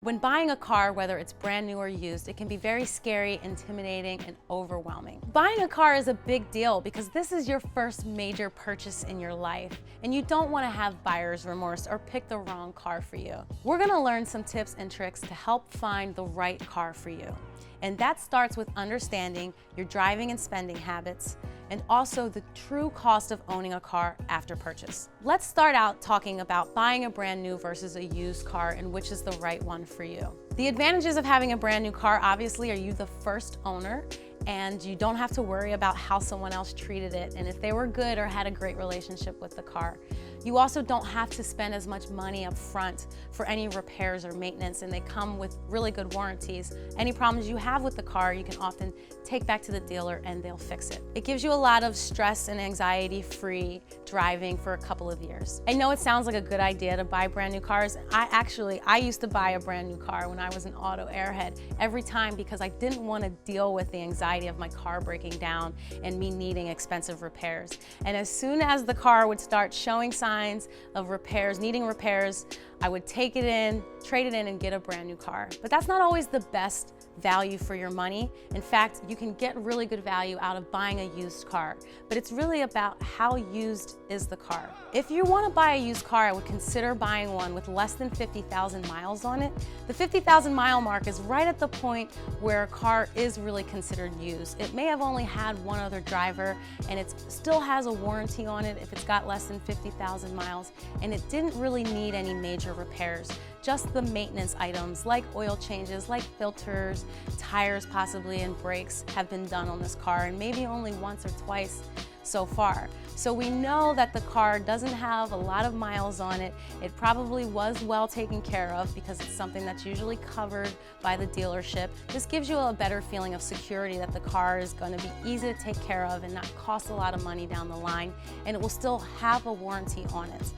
When buying a car, whether it's brand new or used, it can be very scary, intimidating, and overwhelming. Buying a car is a big deal because this is your first major purchase in your life, and you don't want to have buyer's remorse or pick the wrong car for you. We're going to learn some tips and tricks to help find the right car for you. And that starts with understanding your driving and spending habits, and also the true cost of owning a car after purchase. Let's start out talking about buying a brand new versus a used car and which is the right one for you. The advantages of having a brand new car obviously are you the first owner, and you don't have to worry about how someone else treated it and if they were good or had a great relationship with the car. You also don't have to spend as much money up front for any repairs or maintenance, and they come with really good warranties. Any problems you have with the car, you can often take back to the dealer and they'll fix it. It gives you a lot of stress and anxiety-free driving for a couple of years. I know it sounds like a good idea to buy brand new cars. I used to buy a brand new car when I was an auto airhead every time because I didn't want to deal with the anxiety of my car breaking down and me needing expensive repairs. And as soon as the car would start showing signs of repairs, needing repairs, I would take it in, trade it in, and get a brand new car. But that's not always the best value for your money. In fact, you can get really good value out of buying a used car, but it's really about how used is the car. If you want to buy a used car, I would consider buying one with less than 50,000 miles on it. The 50,000 mile mark is right at the point where a car is really considered used. It may have only had one other driver, and it still has a warranty on it if it's got less than 50,000 miles, and it didn't really need any major repairs. Just the maintenance items like oil changes, like filters, tires possibly, and brakes have been done on this car, and maybe only once or twice so far. So we know that the car doesn't have a lot of miles on it. It probably was well taken care of because it's something that's usually covered by the dealership. This gives you a better feeling of security that the car is going to be easy to take care of and not cost a lot of money down the line, and it will still have a warranty on it.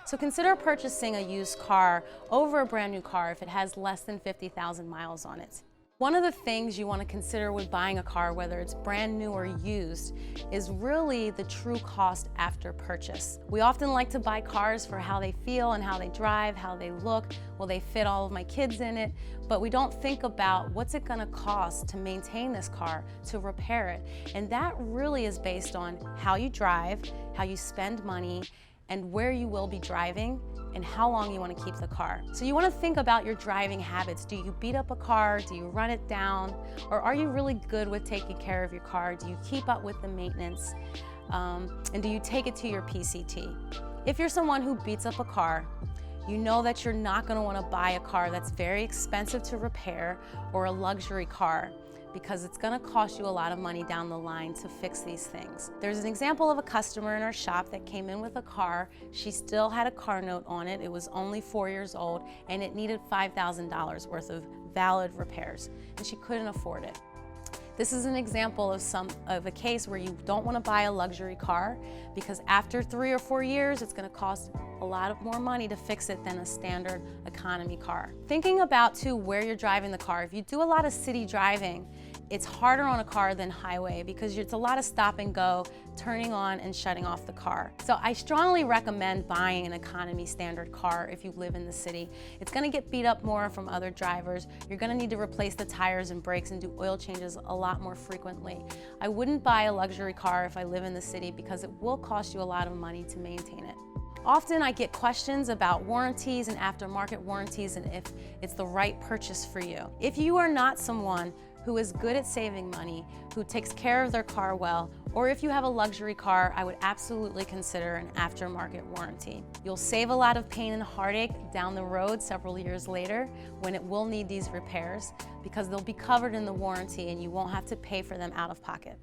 So consider purchasing a used car over a brand new car if it has less than 50,000 miles on it. One of the things you want to consider with buying a car, whether it's brand new or used, is really the true cost after purchase. We often like to buy cars for how they feel and how they drive, how they look. Will they fit all of my kids in it? But we don't think about what's it going to cost to maintain this car, to repair it. And that really is based on how you drive, how you spend money, and where you will be driving, and how long you want to keep the car. So you want to think about your driving habits. Do you beat up a car? Do you run it down? Or are you really good with taking care of your car? Do you keep up with the maintenance? And do you take it to your PCT? If you're someone who beats up a car, you know that you're not going to want to buy a car that's very expensive to repair or a luxury car, because it's going to cost you a lot of money down the line to fix these things. There's an example of a customer in our shop that came in with a car. She still had a car note on it. It was only 4 years old, and it needed $5,000 worth of valid repairs, and she couldn't afford it. This is an example of a case where you don't want to buy a luxury car, because after 3 or 4 years, it's going to cost a lot more money to fix it than a standard economy car. Thinking about too where you're driving the car. If you do a lot of city driving, it's harder on a car than highway because it's a lot of stop and go, turning on and shutting off the car. So I strongly recommend buying an economy standard car if you live in the city. It's going to get beat up more from other drivers. You're going to need to replace the tires and brakes and do oil changes a lot more frequently. I wouldn't buy a luxury car if I live in the city because it will cost you a lot of money to maintain it. Often I get questions about warranties and aftermarket warranties and if it's the right purchase for you. If you are not someone who is good at saving money, who takes care of their car well, or if you have a luxury car, I would absolutely consider an aftermarket warranty. You'll save a lot of pain and heartache down the road several years later when it will need these repairs, because they'll be covered in the warranty and you won't have to pay for them out of pocket.